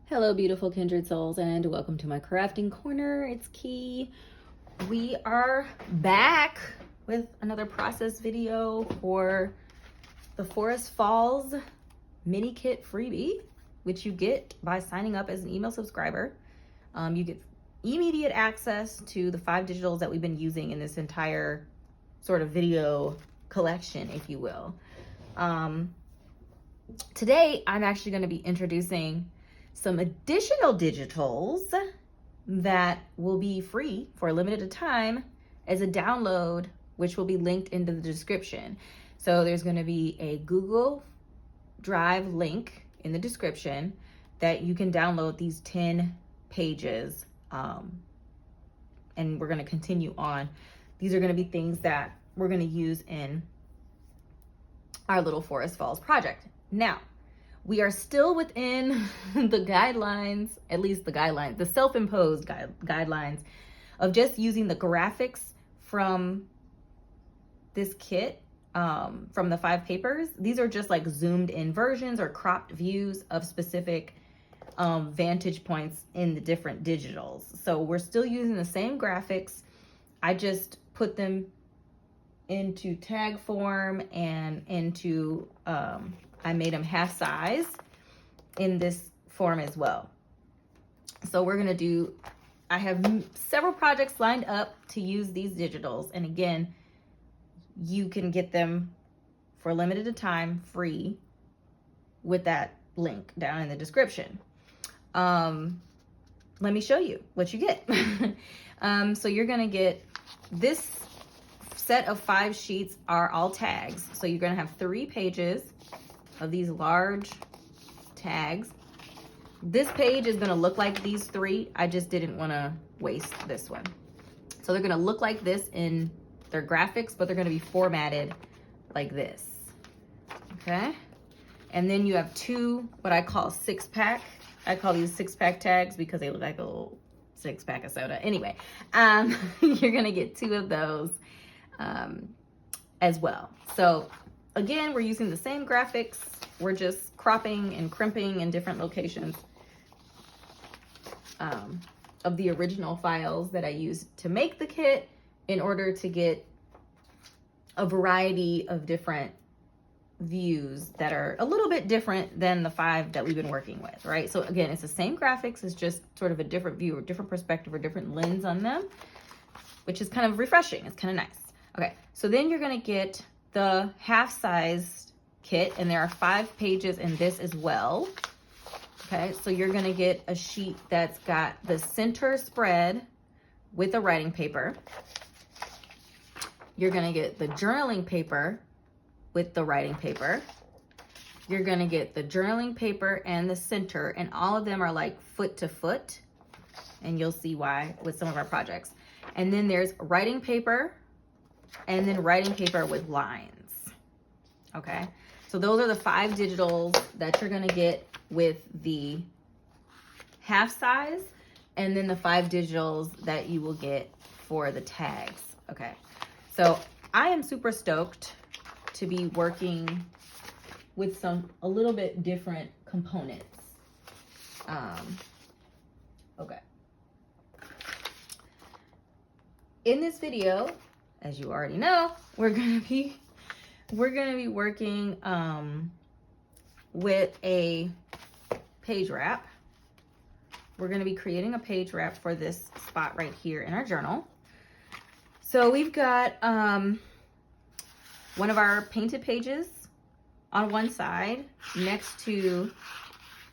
Hello, beautiful kindred souls, and welcome to my crafting corner. It's Key. We are back with another process video for the Forest Falls mini kit freebie, which you get by signing up as an email subscriber. You get immediate access to the 5 digitals that we've been using in this entire sort of video collection, if you will. Today, I'm actually going to be introducing some additional digitals that will be free for a limited time as a download, which will be linked into the description. So there's going to be a Google Drive link in the description that you can download these 10 pages. And we're going to continue on. These are going to be things that we're going to use in our little Forest Falls project. Now, we are still within the guidelines, at least the guidelines, the self-imposed guidelines of just using the graphics from this kit, from the 5 papers. These are just like zoomed in versions or cropped views of specific vantage points in the different digitals. So we're still using the same graphics. I just put them into tag form and into, I made them half size in this form as well. So we're gonna do, I have several projects lined up to use these digitals. And again, you can get them for a limited time free with that link down in the description. Let me show you what you get. So you're gonna get this set of 5 sheets are all tags. So you're gonna have 3 pages of these large tags. This page is gonna look like these 3. I just didn't wanna waste this one. So they're gonna look like this in their graphics, but they're gonna be formatted like this, okay? And then you have 2, what I call 6-pack. I call these 6-pack tags because they look like a little 6-pack of soda. Anyway, you're gonna get 2 of those as well. So again, we're using the same graphics. We're just cropping and crimping in different locations of the original files that I used to make the kit in order to get a variety of different views that are a little bit different than the 5 that we've been working with, right? So again, it's the same graphics. It's just sort of a different view or different perspective or different lens on them, which is kind of refreshing. It's kind of nice. Okay, so then you're gonna get the half-sized kit, and there are 5 pages in this as well. Okay, so you're gonna get a sheet that's got the center spread with a writing paper. You're gonna get the journaling paper with the writing paper. You're gonna get the journaling paper and the center, and all of them are like foot to foot, and you'll see why with some of our projects. And then there's writing paper, and then writing paper with lines, okay? So those are the 5 digitals that you're gonna get with the half size, and then the 5 digitals that you will get for the tags, okay? So I am super stoked to be working with a little bit different components. Okay. In this video, as you already know, we're gonna be working with a page wrap. We're gonna be creating a page wrap for this spot right here in our journal. So we've got one of our painted pages on one side next to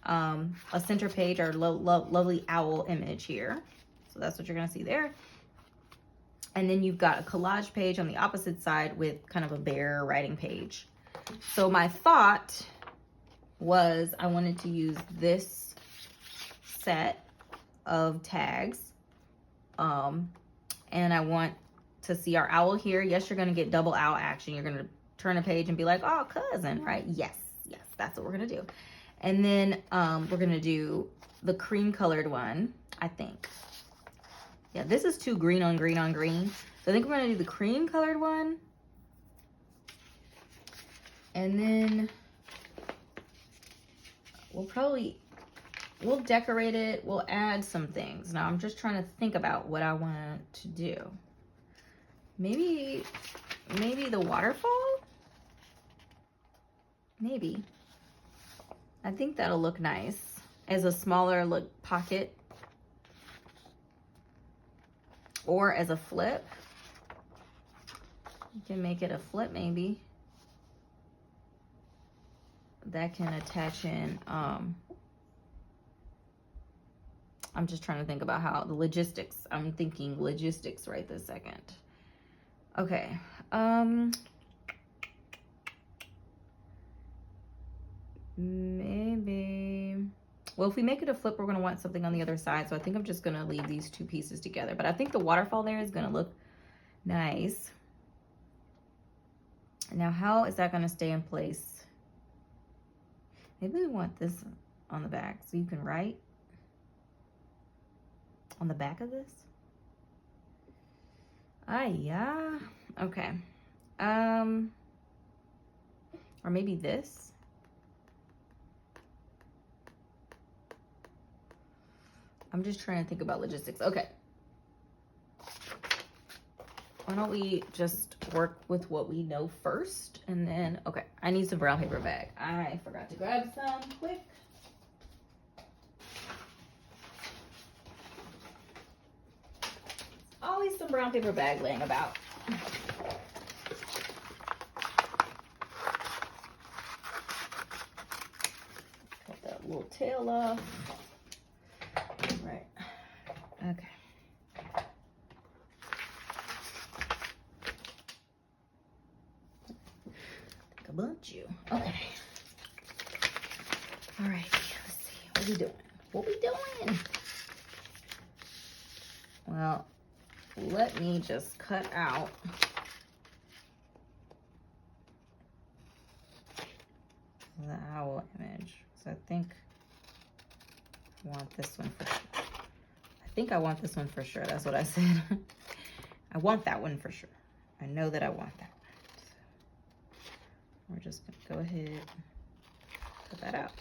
a center page, our lovely owl image here. So that's what you're gonna see there. And then you've got a collage page on the opposite side with kind of a bare writing page. So my thought was I wanted to use this set of tags. And I want to see our owl here. Yes, you're gonna get double owl action. You're gonna turn a page and be like, oh, cousin, right? Yes, that's what we're gonna do. And then we're gonna do the cream colored one, I think. Yeah, this is too green on green on green. So I think we're gonna do the cream colored one. And then we'll probably we'll decorate it. We'll add some things. Now I'm just trying to think about what I want to do. Maybe the waterfall? Maybe. I think that'll look nice as a smaller look pocket or as a flip. You can make it a flip maybe. That can attach in, I'm just trying to think about how the logistics. I'm thinking logistics right this second. Okay. Maybe. Well, if we make it a flip, we're going to want something on the other side. So I think I'm just going to leave these two pieces together. But I think the waterfall there is going to look nice. Now, how is that going to stay in place? Maybe we want this on the back so you can write on the back of this. Yeah. Okay. Or maybe this. I'm just trying to think about logistics. Okay. Why don't we just work with what we know first, and then, okay, I need some brown paper bag. I forgot to grab some quick. Always some brown paper bag laying about. Cut that little tail off. Right. Okay. Bunch you. Okay. All right. Let's see. What we doing? What we doing? Well, let me just cut out the owl image. So I think I want this one for sure. I think I want this one for sure. That's what I said. I want that one for sure. I know that I want that. We're just going to go ahead and cut that out.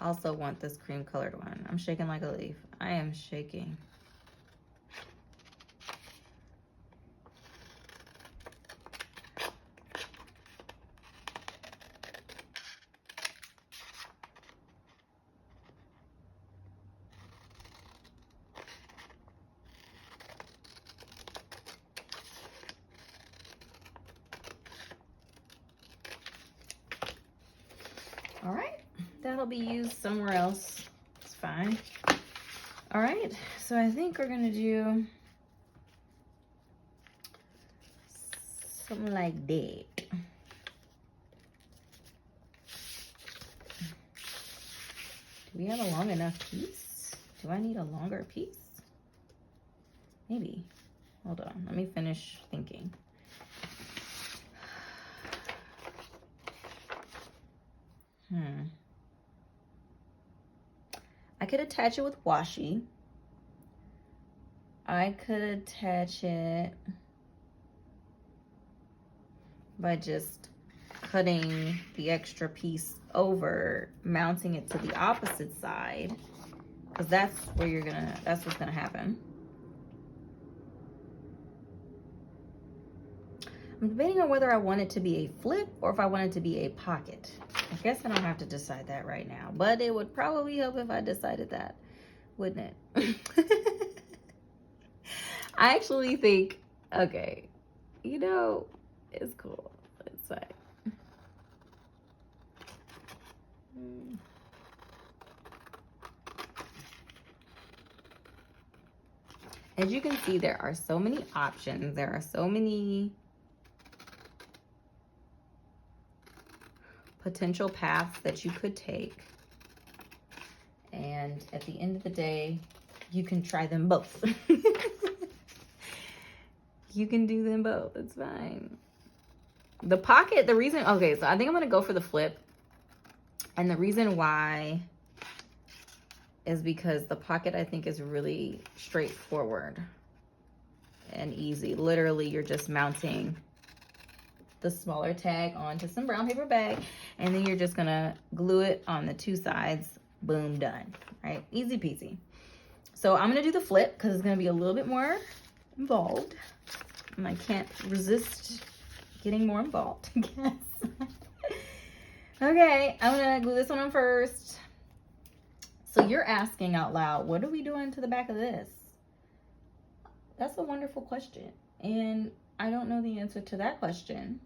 Also want this cream colored one. I'm shaking like a leaf. I am shaking. All right, that'll be used somewhere else. It's fine. All right, so I think we're gonna do something like that. Do we have a long enough piece? Do I need a longer piece? Maybe. Hold on, let me finish thinking. I could attach it with washi. I could attach it by just cutting the extra piece over, mounting it to the opposite side, because that's what's gonna happen. I'm debating on whether I want it to be a flip or if I want it to be a pocket. I guess I don't have to decide that right now, but it would probably help if I decided that, wouldn't it? I actually think, okay, you know, it's cool. It's like, as you can see, there are so many options. There are so many potential paths that you could take. And at the end of the day, you can try them both. You can do them both. It's fine. The pocket, the reason, okay, so I think I'm going to go for the flip. And the reason why is because the pocket, I think, is really straightforward and easy. Literally, you're just mounting the smaller tag onto some brown paper bag, and then you're just gonna glue it on the two sides. Boom, done. Right? Easy peasy. So I'm gonna do the flip because it's gonna be a little bit more involved, and I can't resist getting more involved, I guess. Okay, I'm gonna glue this one on first. So you're asking out loud, what are we doing to the back of this? That's a wonderful question, and I don't know the answer to that question.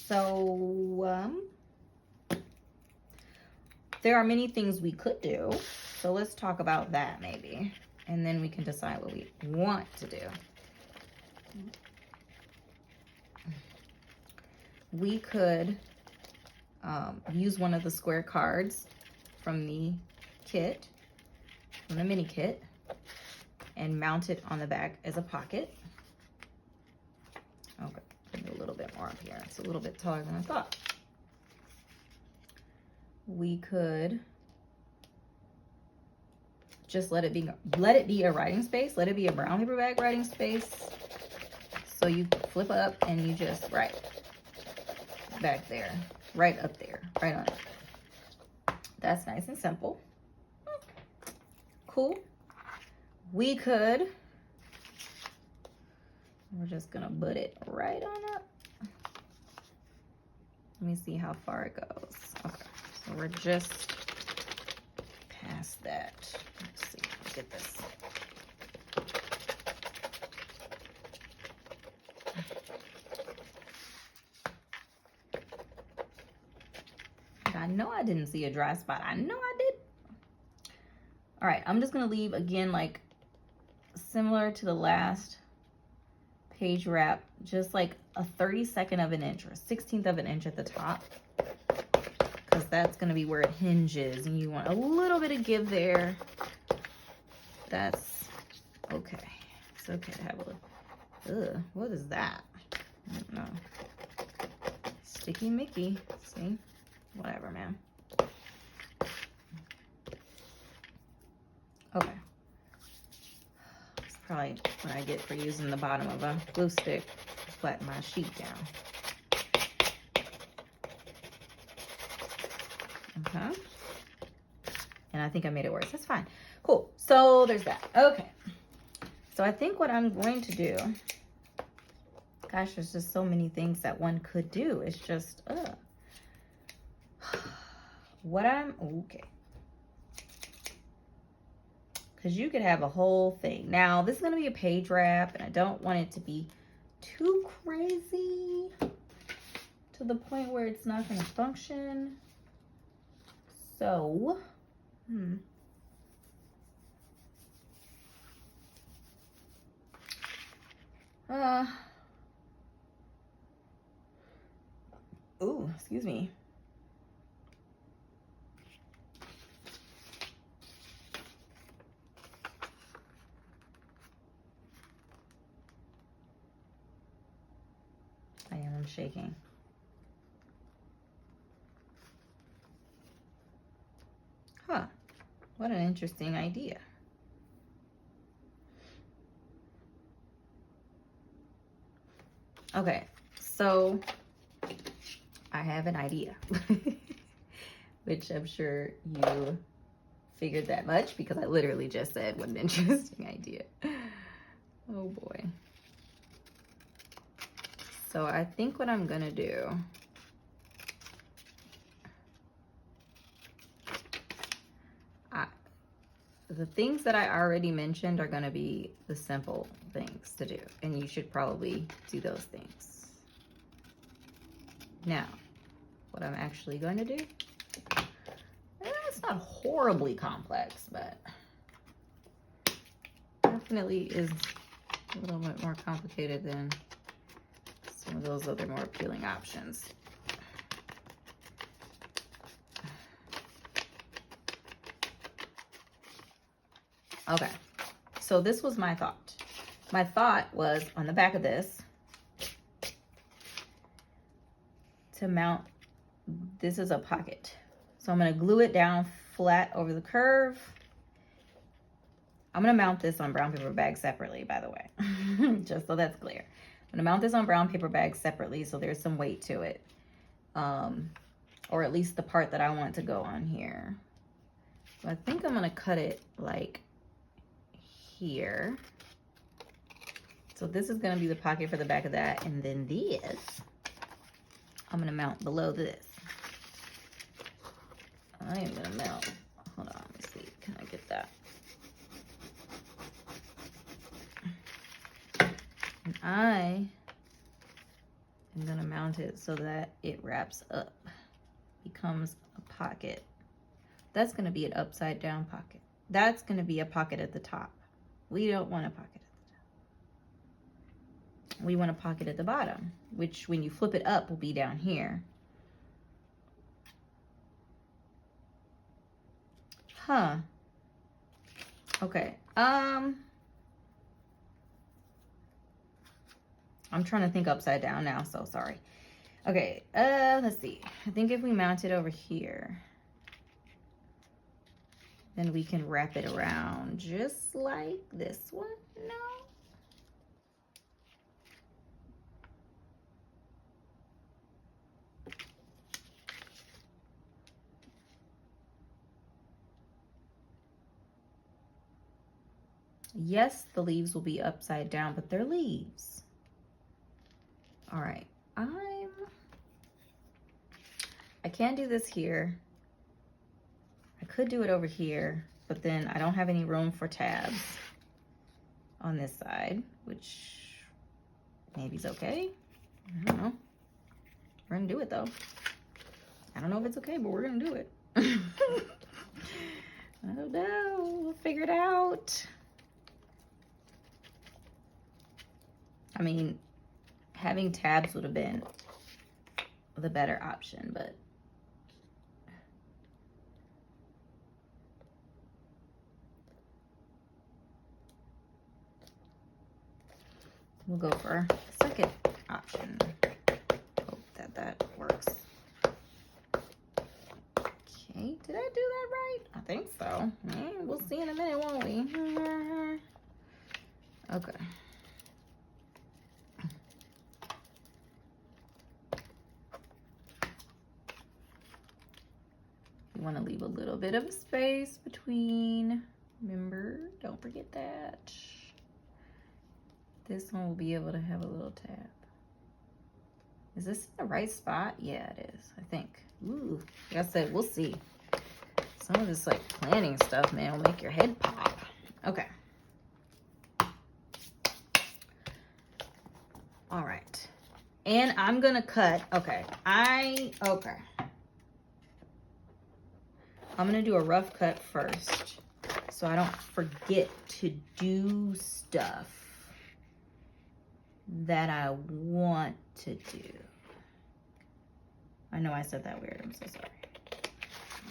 So there are many things we could do. So let's talk about that maybe, and then we can decide what we want to do. We could use one of the square cards from the kit, from the mini kit, and mount it on the back as a pocket. Okay, maybe a little bit more up here. It's a little bit taller than I thought. We could just let it be a writing space. Let it be a brown paper bag writing space. So you flip up and you just write back there, right up there, right on it. That's nice and simple. Cool. We could, we're just gonna put it right on up. Let me see how far it goes. Okay, so we're just past that. Let's see, look at this. I know I didn't see a dry spot. I know I did. All right, I'm just gonna leave again, like similar to the last page wrap, just like a 32nd of an inch or a 16th of an inch at the top, because that's gonna be where it hinges, and you want a little bit of give there. That's okay. It's okay to have a little. What is that? I don't know. Sticky Mickey. See? Whatever, man. Okay. It's probably what I get for using the bottom of a glue stick to flatten my sheet down. Okay. And I think I made it worse. That's fine. Cool. So there's that. Okay. So I think what I'm going to do, gosh, there's just so many things that one could do. It's just, okay. Because you could have a whole thing. Now, this is going to be a page wrap, and I don't want it to be too crazy to the point where it's not going to function. So, excuse me. I'm shaking. Huh. What an interesting idea. Okay, so I have an idea, which I'm sure you figured that much because I literally just said what an interesting idea. Oh boy. So I think what I'm gonna do, the things that I already mentioned are gonna be the simple things to do, and you should probably do those things. Now, what I'm actually going to do, it's not horribly complex, but definitely is a little bit more complicated than some of those other more appealing options. Okay, so this was my thought. My thought was on the back of this to mount, this is a pocket. So I'm gonna glue it down flat over the curve. I'm gonna mount this on brown paper bag separately, by the way, just so that's clear. gonna mount this on brown paper bags separately, so there's some weight to it. Or at least the part that I want to go on here. So I think I'm gonna cut it like here. So this is gonna be the pocket for the back of that, and then this, I'm gonna mount below this. I am gonna mount, hold on, let me see, can I get that? And I am gonna mount it so that it wraps up, becomes a pocket. That's gonna be an upside down pocket. That's gonna be a pocket at the top. We don't want a pocket at the top. We want a pocket at the bottom, which when you flip it up will be down here. Huh. Okay. I'm trying to think upside down now, so sorry. Okay, let's see. I think if we mount it over here, then we can wrap it around just like this one. No? Yes, the leaves will be upside down, but they're leaves. All right, I can't do this here. I could do it over here, but then I don't have any room for tabs on this side, which maybe is okay. I don't know. We're gonna do it though. I don't know if it's okay, but we're gonna do it. I don't know, we'll figure it out. I mean, having tabs would have been the better option, but we'll go for the second option. Hope that works. Okay, did I do that right? I think so. Yeah, we'll see in a minute, won't we? Okay. You want to leave a little bit of a space between. Remember, don't forget that. This one will be able to have a little tab. Is this in the right spot? Yeah, it is, I think. Ooh, like I said, we'll see. Some of this like planning stuff, man, will make your head pop. Okay. All right. And I'm gonna cut, okay. I'm gonna do a rough cut first so I don't forget to do stuff that I want to do. I know I said that weird, I'm so sorry.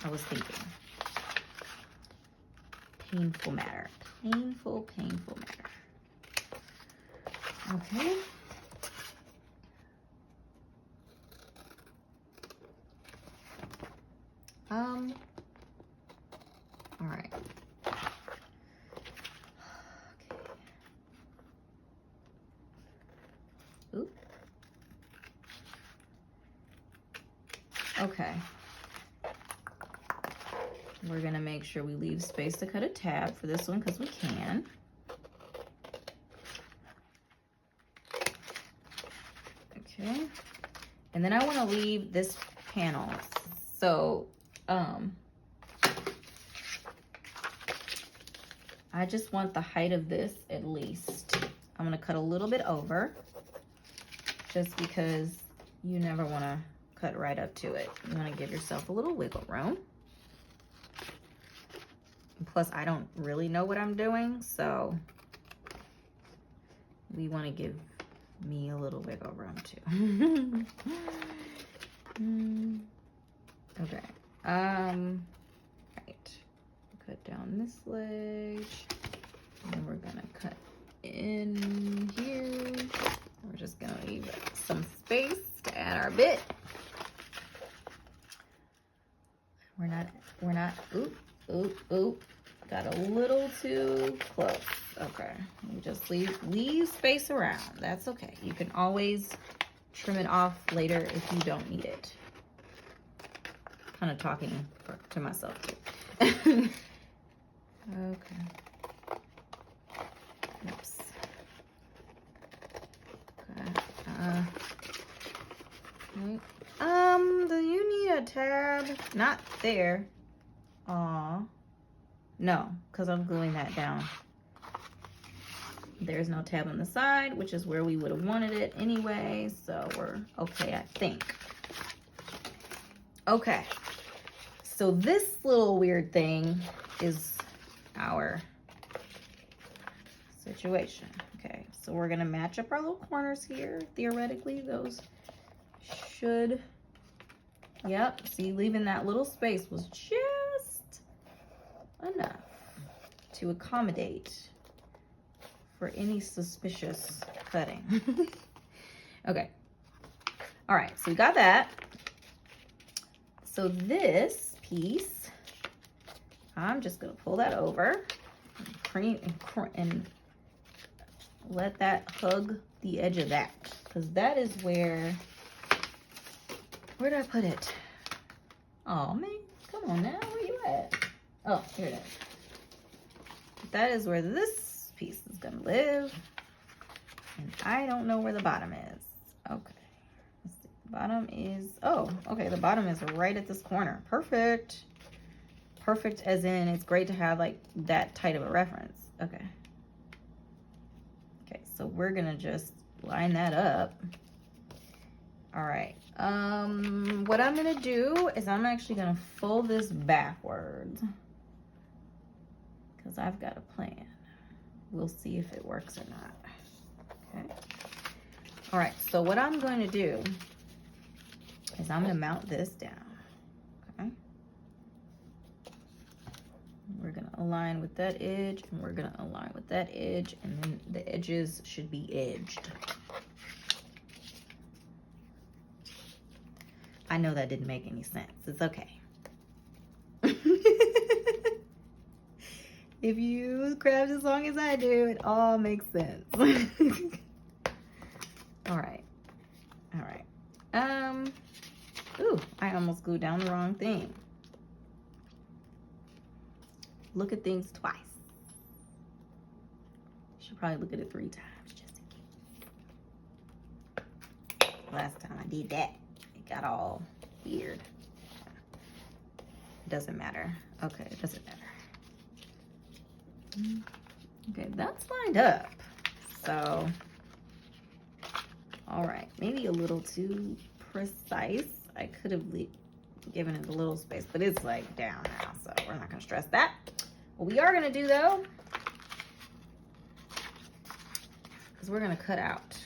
I was thinking. Painful matter. Painful matter. Okay. All right. Okay. Oop. Okay. We're gonna make sure we leave space to cut a tab for this one because we can. Okay. And then I want to leave this panel. So, I just want the height of this at least. I'm gonna cut a little bit over just because you never want to cut right up to it. You want to give yourself a little wiggle room. Plus, I don't really know what I'm doing, so we want to give me a little wiggle room too. Okay. Right. Cut down this leg, and we're gonna cut in here. We're just gonna leave some space to add our bit. We're not, oop, got a little too close. Okay, you just leave space around. That's okay. You can always trim it off later if you don't need it. Kind of talking to myself too. Okay. Oops. Okay. Do you need a tab? Not there. Aw. No, because I'm gluing that down. There's no tab on the side, which is where we would have wanted it anyway. So we're okay, I think. Okay. So this little weird thing is our situation. Okay, so we're gonna match up our little corners here. Theoretically, those should, yep, see, leaving that little space was just enough to accommodate for any suspicious cutting. Okay, all right, so we got that. So this piece, I'm just gonna pull that over and let that hug the edge of that, because that is where did I put it? Oh man, come on now, where you at? Oh, here it is. That is where this piece is gonna live, and I don't know where the bottom is. Okay, let's see. The bottom is, oh, okay, the bottom is right at this corner. Perfect. Perfect as in it's great to have like that tight of a reference. Okay. Okay, so we're gonna just line that up. All right, what I'm gonna do is I'm actually gonna fold this backwards because I've got a plan. We'll see if it works or not. Okay. All right, so what I'm going to do is I'm gonna mount this down. Okay. We're gonna align with that edge, and we're gonna align with that edge, and then the edges should be edged. I know that didn't make any sense. It's okay. If you craft as long as I do, it all makes sense. All right. All right. Ooh, I almost glued down the wrong thing. Look at things twice. Should probably look at it 3 times just in case. Last time I did that, it got all weird. Doesn't matter. Okay, it doesn't matter. Okay, that's lined up. So, all right, maybe a little too precise. I could have given it a little space, but it's like down now, so we're not gonna stress that. What we are gonna do though, is we're gonna cut out.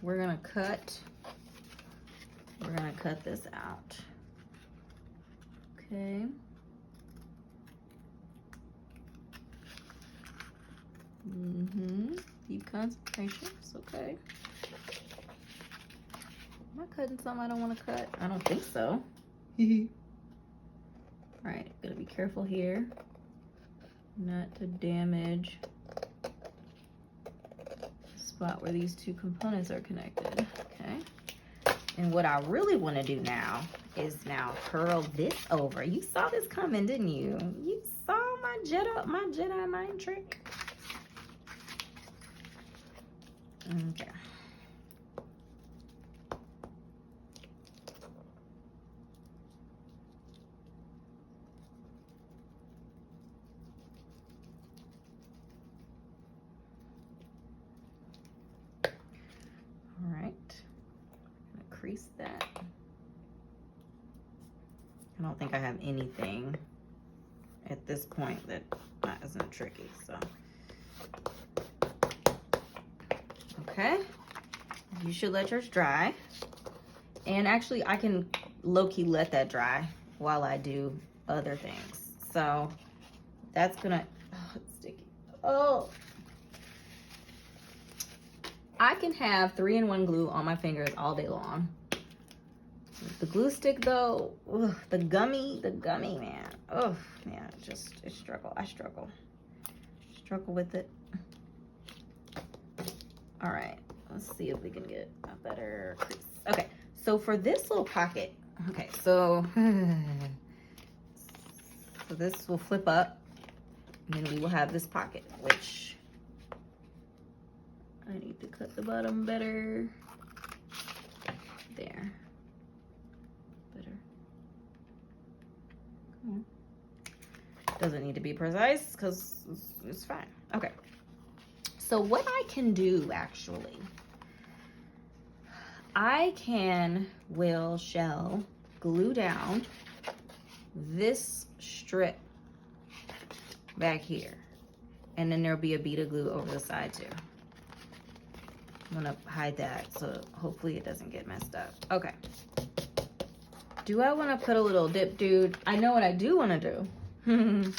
We're gonna cut this out. Okay. Deep concentration. It's okay. Am I cutting something I don't want to cut? I don't think so. Alright, gotta be careful here not to damage the spot where these two components are connected. Okay. And what I really want to do now is now curl this over. You saw this coming, didn't you? You saw my Jedi mind trick. Okay. All right. I'm gonna crease that. I don't think I have anything at this point that isn't tricky, so. Okay, you should let yours dry. And actually I can low-key let that dry while I do other things. So that's gonna, oh, it's sticky. Oh. I can have 3-in-1 glue on my fingers all day long. The glue stick though, ugh, the gummy, man. Oh man, I struggle with it. All right, let's see if we can get a better crease. Okay, so for this little pocket, okay, so this will flip up, and then we will have this pocket, which I need to cut the bottom better. There. Better. Come on. Doesn't need to be precise because it's fine. Okay. So what I can do actually, I shall glue down this strip back here. And then there'll be a bead of glue over the side too. I'm gonna hide that so hopefully it doesn't get messed up. Okay. Do I wanna put a little dip, dude? I know what I do wanna do. I'm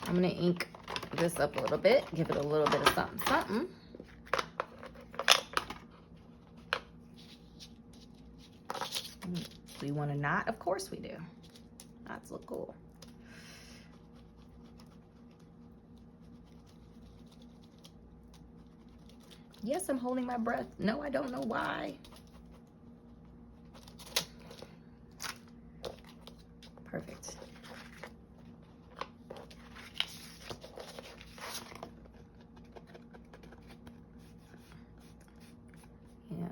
gonna ink this up a little bit, give it a little bit of something, something. Do we want a knot? Of course we do. Knots look cool. Yes, I'm holding my breath. No, I don't know why. Perfect. Yeah.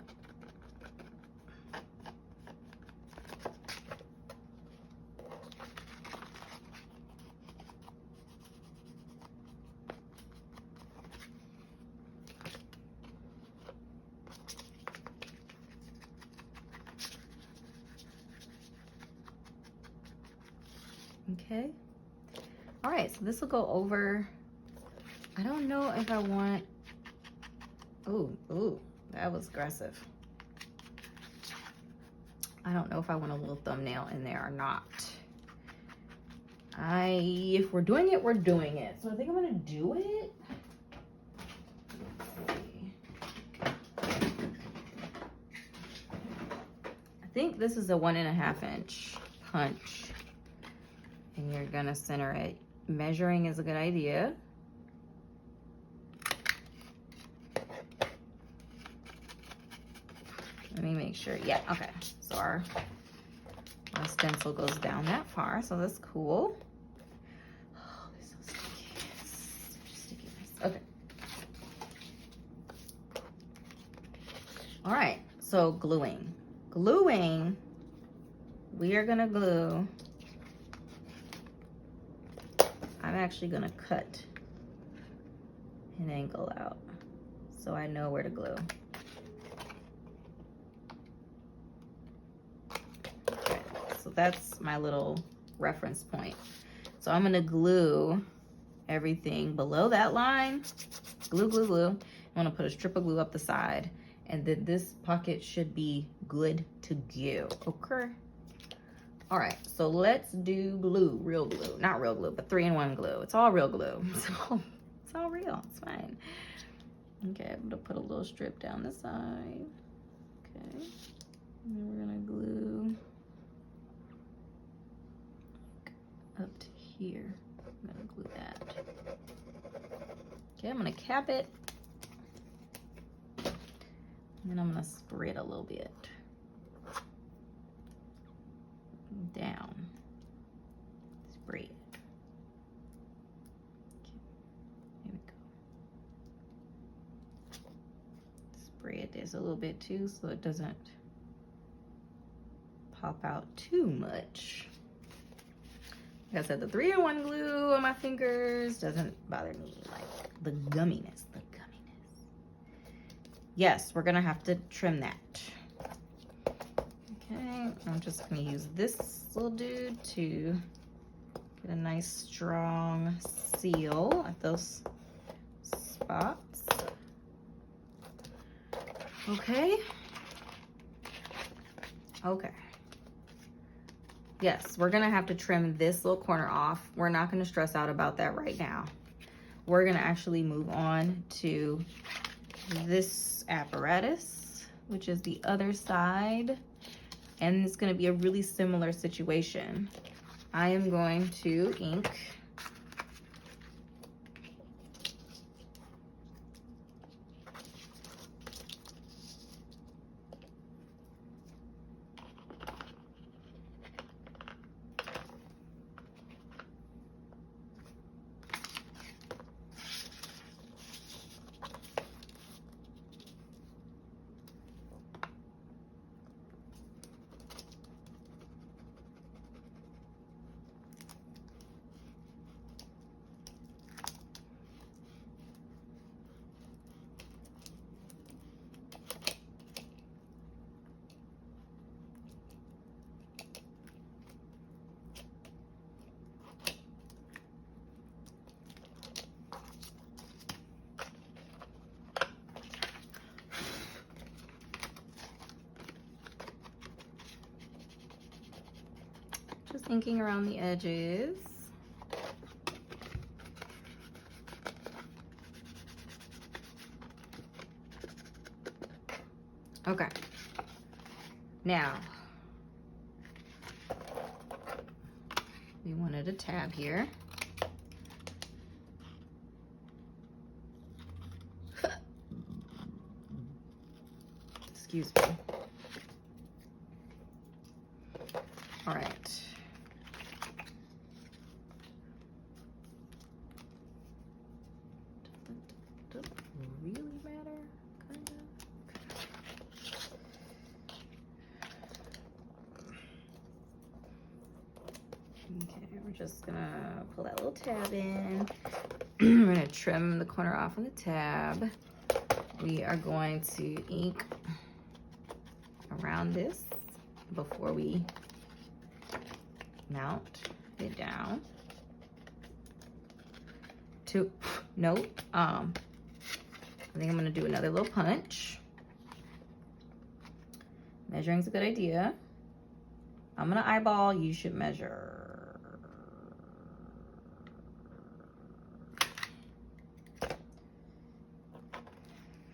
Okay. All right, so this will go over. I don't know if I want, ooh, that was aggressive. I don't know if I want a little thumbnail in there or not. If we're doing it, we're doing it. So I think I'm gonna do it. Let's see. I think this is a 1.5 inch punch. And you're gonna center it. Measuring is a good idea. Let me make sure. Yeah, okay. So our stencil goes down that far, so that's cool. Oh, this is so sticky. Such a sticky mess. Okay. All right, so gluing. Gluing, we are gonna glue. I'm actually gonna cut an angle out so I know where to glue. Okay, so that's my little reference point. So I'm gonna glue everything below that line. Glue, glue, glue. I'm gonna put a strip of glue up the side, and then this pocket should be good to go. Okay. All right, so let's do glue, real glue. Not real glue, but 3-in-1 glue. It's all real glue. It's all real, it's fine. Okay, I'm gonna put a little strip down the side. Okay, and then we're gonna glue up to here. I'm gonna glue that. Okay, I'm gonna cap it. And then I'm gonna spray it a little bit. Down. Spray it. Okay. Here we go. Spray it just a little bit too so it doesn't pop out too much. Like I said, the 3-in-1 glue on my fingers doesn't bother me, like the gumminess, Yes, we're gonna have to trim that. Okay, I'm just gonna use this little dude to get a nice strong seal at those spots. Okay. Okay. Yes, we're gonna have to trim this little corner off. We're not gonna stress out about that right now. We're gonna actually move on to this apparatus, which is the other side. And it's gonna be a really similar situation. I am going to ink Just inking around the edges. Okay. Now, we wanted a tab here. Excuse me. All right. Does it really matter? Kind of. Okay, we're just gonna pull that little tab in. We're gonna trim the corner off on the tab. We are going to ink around this before we mount it down. Nope. I think I'm gonna do another little punch. Measuring's a good idea. I'm gonna eyeball, you should measure.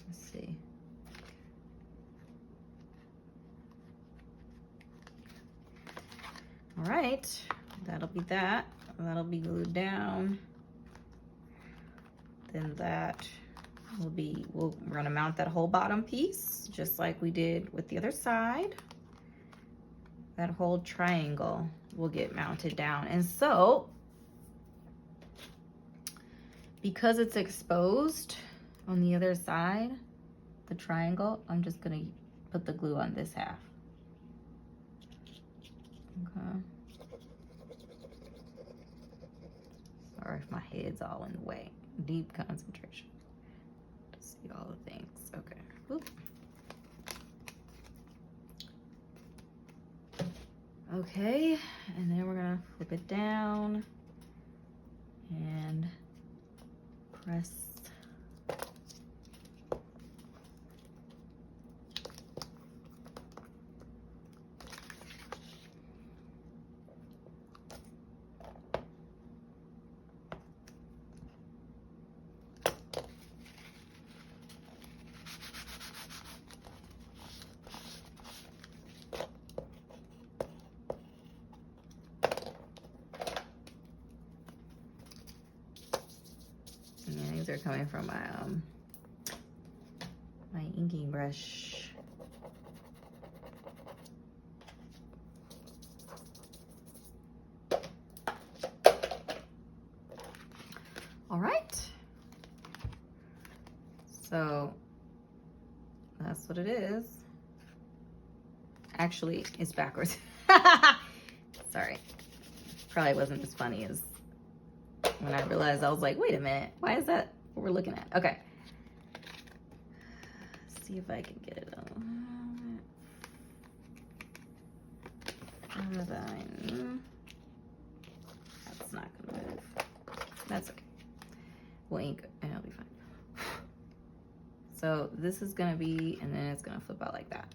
Let's see. All right, that'll be that. That'll be glued down. Then that will be, we're gonna mount that whole bottom piece, just like we did with the other side. That whole triangle will get mounted down. And so, because it's exposed on the other side, the triangle, I'm just gonna put the glue on this half. Okay. Sorry if my head's all in the way. Deep concentration to see all the things. Okay. Oop. Okay, and then we're gonna flip it down and press. Yeah, these are coming from my my inking brush. All right. So that's what it is. Actually, it's backwards. Sorry. Probably wasn't as funny as when I realized. I was like, wait a minute, why is that what we're looking at? Okay. Let's see if I can get it on. That's not gonna move. That's okay. We'll ink and it'll be fine. So this is gonna be, and then it's gonna flip out like that.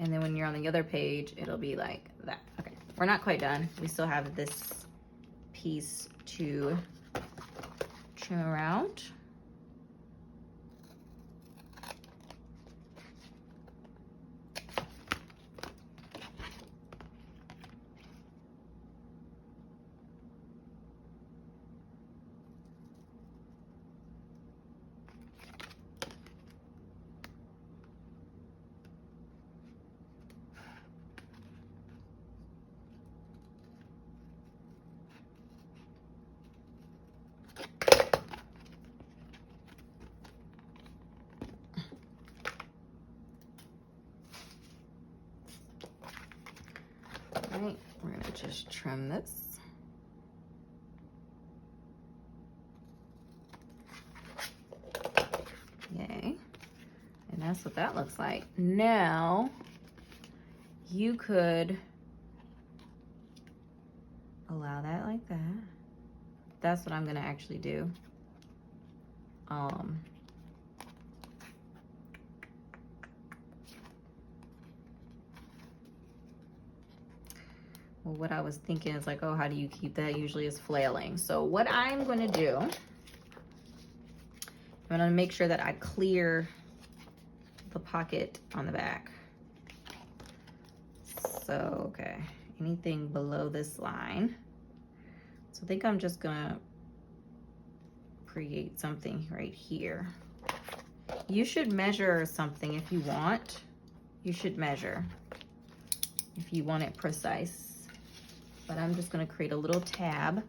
And then when you're on the other page, it'll be like that. Okay, we're not quite done. We still have this piece to trim around. Right, we're gonna just trim this. Yay. And that's what that looks like. Now, you could allow that like that. That's what I'm gonna actually do. Well, what I was thinking is like, oh, how do you keep that? Usually is flailing. So what I'm going to do, I'm going to make sure that I clear the pocket on the back. So, okay, anything below this line. So I think I'm just going to create something right here. You should measure something if you want. You should measure if you want it precise. But I'm just going to create a little tab.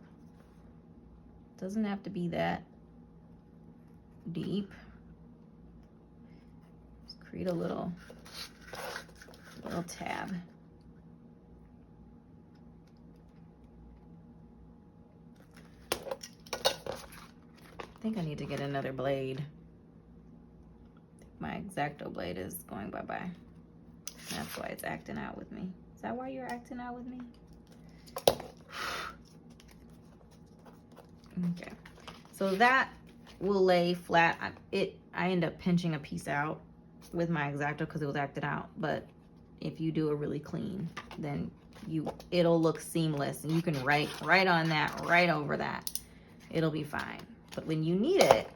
Doesn't have to be that deep. Just create a little tab. I think I need to get another blade. My X-Acto blade is going bye-bye. That's why it's acting out with me. Is that why you're acting out with me? Okay, so that will lay flat. I end up pinching a piece out with my X-Acto because it was acted out. But if you do a really clean, then it'll look seamless, and you can write on that, right over that. It'll be fine. But when you need it,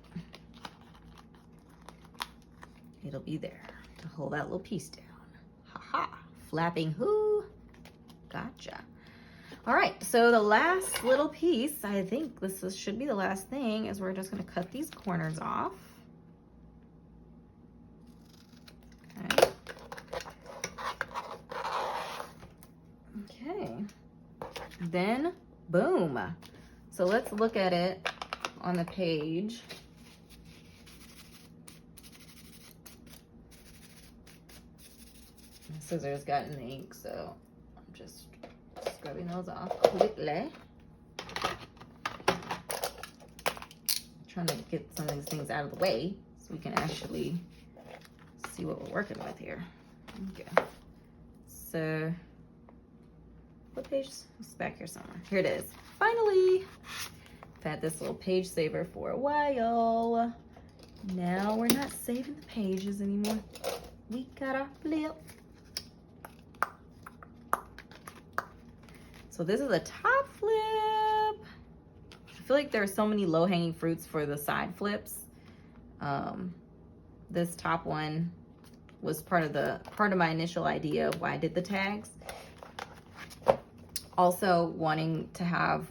it'll be there to hold that little piece down. Ha-ha, flapping who? Gotcha. All right, so the last little piece, I think should be the last thing, is we're just gonna cut these corners off. Okay. Okay, then boom. So let's look at it on the page. My scissors got in the ink, so I'm just scrubbing those off quickly. Trying to get some of these things out of the way so we can actually see what we're working with here. Okay. So, what page? It's back here somewhere. Here it is. Finally! I've had this little page saver for a while. Now we're not saving the pages anymore. We gotta flip. So this is a top flip. I feel like there are so many low-hanging fruits for the side flips. This top one was part of my initial idea of why I did the tags. Also wanting to have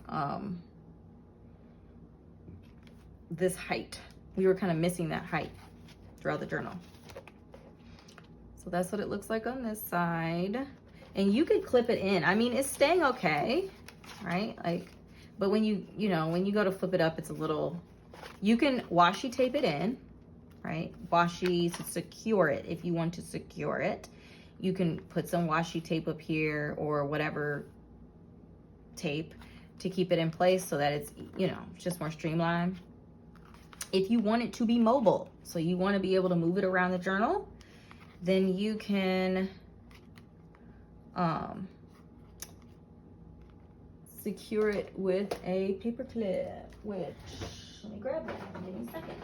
this height. We were kind of missing that height throughout the journal. So that's what it looks like on this side. And you could clip it in. I mean, it's staying okay, right? Like, but when you go to flip it up, it's a little, you can washi tape it in, right? Washi to secure it. If you want to secure it, you can put some washi tape up here or whatever tape to keep it in place so that it's, just more streamlined. If you want it to be mobile, so you want to be able to move it around the journal, then you can secure it with a paper clip, which, let me grab that, give me a second.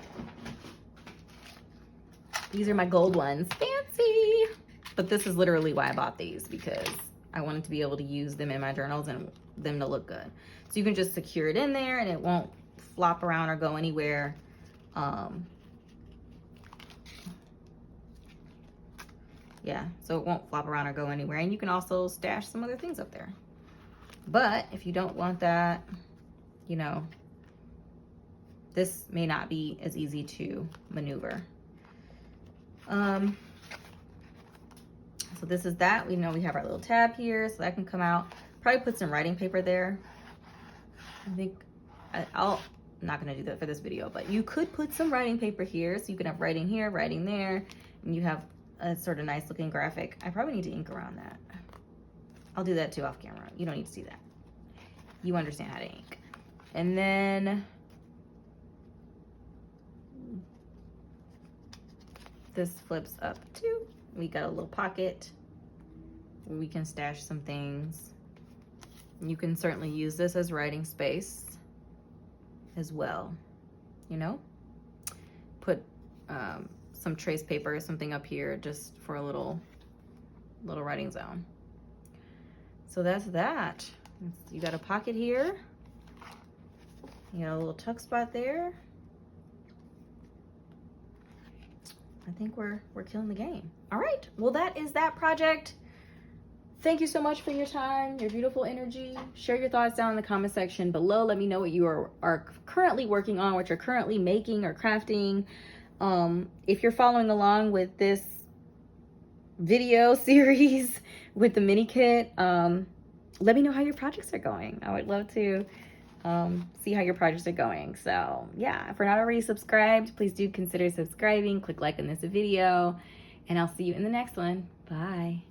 These are my gold ones, fancy. But this is literally why I bought these, because I wanted to be able to use them in my journals and them to look good. So you can just secure it in there and it won't flop around or go anywhere. Yeah, so it won't flop around or go anywhere. And you can also stash some other things up there. But if you don't want that, this may not be as easy to maneuver. So this is that. We know we have our little tab here, so that can come out. Probably put some writing paper there. I think I'm not gonna do that for this video, but you could put some writing paper here, so you can have writing here, writing there, and you have a sort of nice looking graphic. I probably need to ink around that. I'll do that too off camera. You don't need to see that. You understand how to ink. And then this flips up too. We got a little pocket where we can stash some things. You can certainly use this as writing space as well, Put some trace paper or something up here just for a little writing zone. So that's that. You got a pocket here. You got a little tuck spot there. I think we're killing the game. All right, well, that is that project. Thank you so much for your time, your beautiful energy. Share your thoughts down in the comment section below. Let me know what you are currently working on, what you're currently making or crafting. If you're following along with this video series with the mini kit, let me know how your projects are going. I would love to see how your projects are going. So yeah, if you're not already subscribed, please do consider subscribing. Click like on this video, and I'll see you in the next one. Bye.